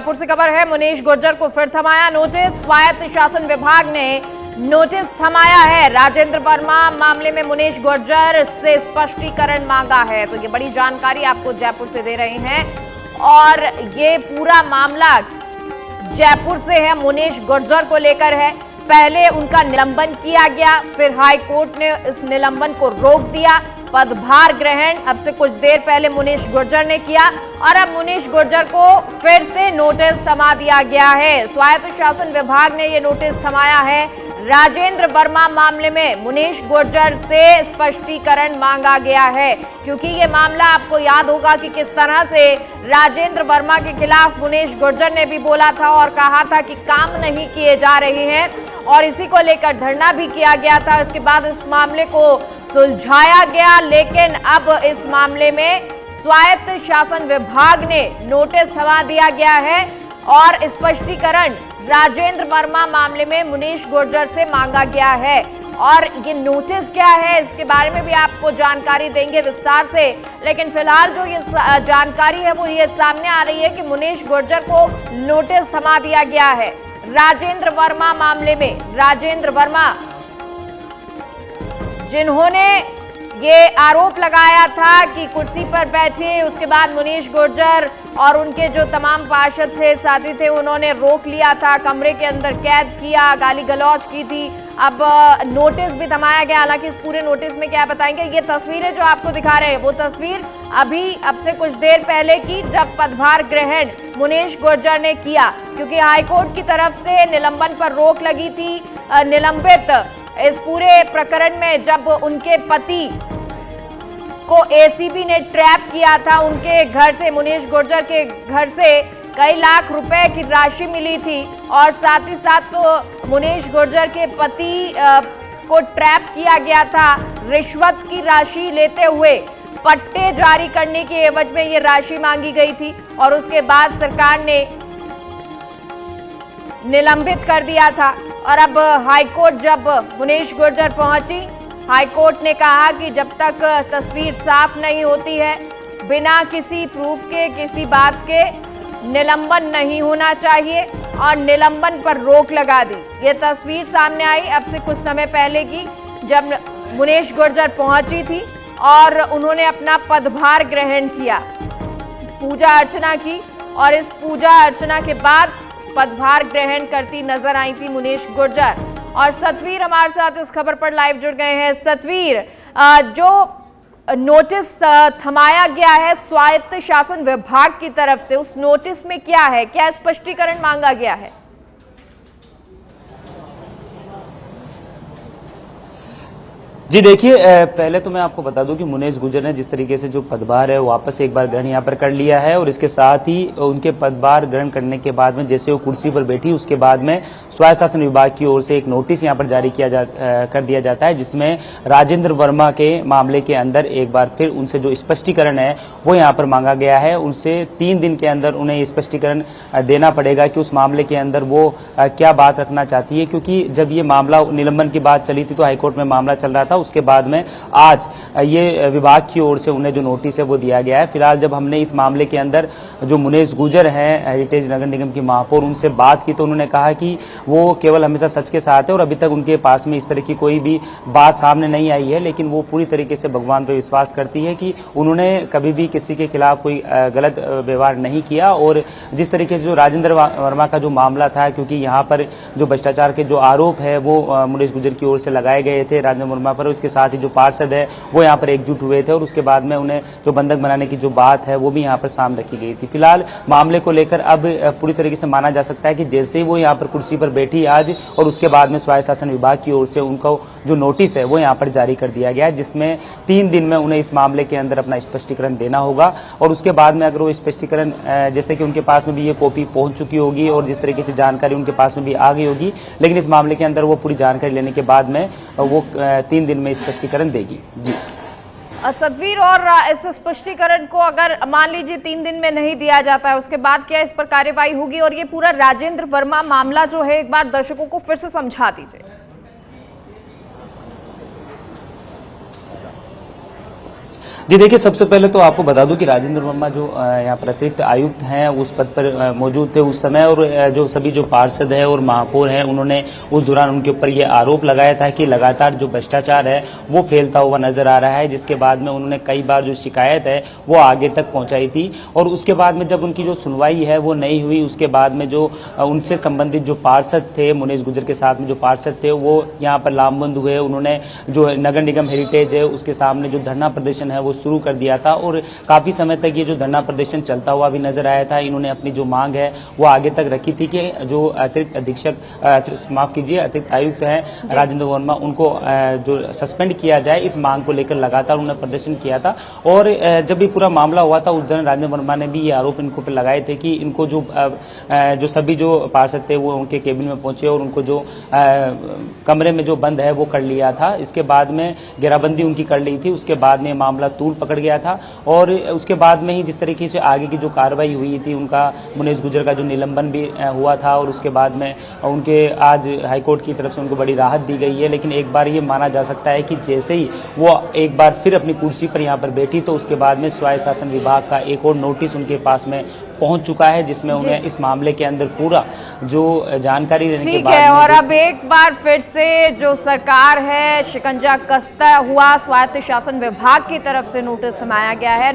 जयपुर से खबर है, मुनीश गुर्जर को फिर थमाया नोटिस। स्वायत्त शासन विभाग ने नोटिस थमाया है। राजेंद्र वर्मा मामले में मुनीश गुर्जर से स्पष्टीकरण मांगा है। तो ये बड़ी जानकारी आपको जयपुर से दे रहे हैं और ये पूरा मामला जयपुर से है, मुनीश गुर्जर को लेकर है। पहले उनका निलंबन किया गया, फिर हाई कोर्ट ने इस निलंबन को रोक दिया। पदभार ग्रहण अब से कुछ देर पहले मुनीश गुर्जर ने किया और अब मुनीश गुर्जर को फिर से नोटिस थमा दिया गया है। स्वायत्त शासन विभाग ने यह नोटिस थमाया है। राजेंद्र वर्मा मामले में मुनीश गुर्जर से स्पष्टीकरण मांगा गया है, क्योंकि ये मामला आपको याद होगा कि किस तरह से राजेंद्र वर्मा के खिलाफ मुनीश गुर्जर ने भी बोला था और कहा था कि काम नहीं किए जा रहे हैं और इसी को लेकर धरना भी किया गया था। इसके बाद इस मामले को सुलझाया गया, लेकिन अब इस मामले में स्वायत्त शासन विभाग ने नोटिस थमा दिया गया है और स्पष्टीकरण राजेंद्र वर्मा मामले में मुनीश गुर्जर से मांगा गया है। और ये नोटिस क्या है इसके बारे में भी आपको जानकारी देंगे विस्तार से, लेकिन फिलहाल जो ये जानकारी है वो ये सामने आ रही है कि मुनीश गुर्जर को नोटिस थमा दिया गया है राजेंद्र वर्मा मामले में। राजेंद्र वर्मा जिन्होंने ये आरोप लगाया था कि कुर्सी पर बैठे, उसके बाद मुनीश गुर्जर और उनके जो तमाम पार्षद थे, साथी थे, उन्होंने रोक लिया था, कमरे के अंदर कैद किया, गाली गलौज की थी। अब नोटिस भी थमाया गया। हालांकि इस पूरे नोटिस में क्या बताएंगे, ये तस्वीरें जो आपको दिखा रहे हैं वो तस्वीर अभी अब से कुछ देर पहले की, जब पदभार ग्रहण मुनीश गुर्जर ने किया, क्योंकि हाईकोर्ट की तरफ से निलंबन पर रोक लगी थी। निलंबित इस पूरे प्रकरण में जब उनके पति को एसीबी ने ट्रैप किया था, उनके घर से, मुनीश गुर्जर के घर से कई लाख रुपए की राशि मिली थी और साथ ही साथ तो मुनीश गुर्जर के पति को ट्रैप किया गया था रिश्वत की राशि लेते हुए। पट्टे जारी करने के एवज में ये राशि मांगी गई थी और उसके बाद सरकार ने निलंबित कर दिया था। और अब हाईकोर्ट जब मुनीश गुर्जर पहुंची, हाईकोर्ट ने कहा कि जब तक तस्वीर साफ नहीं होती है, बिना किसी प्रूफ के, किसी बात के निलंबन नहीं होना चाहिए और निलंबन पर रोक लगा दी। ये तस्वीर सामने आई अब से कुछ समय पहले की, जब मुनीश गुर्जर पहुंची थी और उन्होंने अपना पदभार ग्रहण किया, पूजा अर्चना की और इस पूजा अर्चना के बाद पदभार ग्रहण करती नजर आई थी मुनीश गुर्जर। और सतवीर हमारे साथ इस खबर पर लाइव जुड़ गए हैं। सतवीर, जो नोटिस थमाया गया है स्वायत्त शासन विभाग की तरफ से, उस नोटिस में क्या है, क्या स्पष्टीकरण मांगा गया है? जी देखिए, पहले तो मैं आपको बता दूं कि मुनीश गुर्जर ने जिस तरीके से जो पदभार है वापस एक बार ग्रहण यहाँ पर कर लिया है और इसके साथ ही उनके पदभार ग्रहण करने के बाद में जैसे वो कुर्सी पर बैठी, उसके बाद में स्वायत्त शासन विभाग की ओर से एक नोटिस यहाँ पर जारी कर दिया जाता है, जिसमें राजेंद्र वर्मा के मामले के अंदर एक बार फिर उनसे जो स्पष्टीकरण है वो यहाँ पर मांगा गया है। उनसे 3 दिन के अंदर उन्हें स्पष्टीकरण देना पड़ेगा कि उस मामले के अंदर वो क्या बात रखना चाहती है, क्योंकि जब ये मामला निलंबन की बात चली थी तो हाईकोर्ट में मामला चल रहा था। उसके बाद में आज ये विभाग की ओर से उन्हें जो नोटिस है वो दिया गया है। फिलहाल जब हमने इस मामले के अंदर जो मुनीश गुर्जर हैं, हेरिटेज नगर निगम की महापौर, उनसे बात की तो उन्होंने कहा कि वो केवल हमेशा सच के साथ है और अभी तक उनके पास में इस तरह की कोई भी बात सामने नहीं आई है, लेकिन वो पूरी तरीके से भगवान पर विश्वास करती है कि उन्होंने कभी भी किसी के खिलाफ कोई गलत व्यवहार नहीं किया। और जिस तरीके से जो राजेंद्र वर्मा का जो मामला था, क्योंकि यहाँ पर जो भ्रष्टाचार के जो आरोप है वो मुनीश गुर्जर की ओर से लगाए गए थे राजेंद्र वर्मा पर, उसके साथ ही जो पार्षद है वो यहाँ पर एकजुट हुए थे और उसके बाद में उन्हें जो बंधक बनाने की जो बात है वो भी यहाँ पर सामने रखी गई थी। फिलहाल मामले को लेकर अब पूरी तरीके से माना जा सकता है कि जैसे ही वो यहाँ पर कुर्सी पर बैठी आज और उसके बाद में स्वायत्त शासन विभाग की ओर से उनको जो नोटिस है वो यहाँ पर जारी कर दिया गया है, जिसमें 3 दिन में उन्हें इस मामले के अंदर अपना स्पष्टीकरण देना होगा। और उसके बाद में अगर वो स्पष्टीकरण, जैसे कि उनके पास में भी ये कॉपी पहुंच चुकी होगी और जिस तरीके से जानकारी उनके पास में भी आ गई होगी, लेकिन इस मामले के अंदर वो पूरी जानकारी लेने के बाद में वो 3 दिन में स्पष्टीकरण देगी। जी सतवीर, और इस स्पष्टीकरण को अगर मान लीजिए 3 दिन में नहीं दिया जाता है, उसके बाद क्या इस पर कार्यवाही होगी? और ये पूरा राजेंद्र वर्मा मामला जो है, एक बार दर्शकों को फिर से समझा दीजिए। जी देखिए, सबसे पहले तो आपको बता दूं कि राजेंद्र वर्मा जो यहाँ पर अतिरिक्त आयुक्त हैं उस पद पर मौजूद थे उस समय, और जो सभी जो पार्षद हैं और महापौर हैं उन्होंने उस दौरान उनके ऊपर ये आरोप लगाया था कि लगातार जो भ्रष्टाचार है वो फैलता हुआ नजर आ रहा है, जिसके बाद में उन्होंने कई बार जो शिकायत है वो आगे तक पहुंचाई थी। और उसके बाद में जब उनकी जो सुनवाई है वो नहीं हुई, उसके बाद में जो उनसे संबंधित जो पार्षद थे, मुनेश गुर्जर के साथ में जो पार्षद थे वो यहाँ पर लामबंद हुए। उन्होंने जो नगर निगम हेरिटेज है उसके सामने जो धरना प्रदर्शन है वो शुरू कर दिया था, और काफी समय तक ये जो धरना प्रदर्शन चलता हुआ भी नजर आया था। इन्होंने अपनी जो मांग है वो आगे तक रखी थी कि जो अतिरिक्त अधीक्षक माफ कीजिए अतिरिक्त आयुक्त हैं राजेंद्र वर्मा, उनको जो सस्पेंड किया जाए, इस मांग को लेकर लगातार उन्होंने प्रदर्शन किया था। और जब ये पूरा मामला हुआ था उस दौरान राजेंद्र वर्मा ने भी ये आरोप इनको पर लगाए थे कि इनको जो सभी जो पार्षद थे वो उनके केबिन में पहुंचे और उनको जो कमरे में जो बंद है वो कर लिया था। इसके बाद में घेराबंदी उनकी कर ली थी, उसके बाद में मामला तूल पकड़ गया था, और उसके बाद में ही जिस तरीके से आगे की जो कार्रवाई हुई थी, उनका मुनेश गुर्जर का जो निलंबन भी हुआ था, और उसके बाद में उनके आज हाईकोर्ट की तरफ से उनको बड़ी राहत दी गई है। लेकिन एक बार ये माना जा सकता है कि जैसे ही वो एक बार फिर अपनी कुर्सी पर यहाँ पर बैठी तो उसके बाद में स्वायत्त शासन विभाग का एक और नोटिस उनके पास में पहुंच चुका है, जिसमें उन्हें इस मामले के अंदर पूरा जो जानकारी देने के बाद ठीक है। और अब एक बार फिर से जो सरकार है शिकंजा कसता हुआ स्वायत्त शासन विभाग की तरफ से नोटिस थमाया गया है।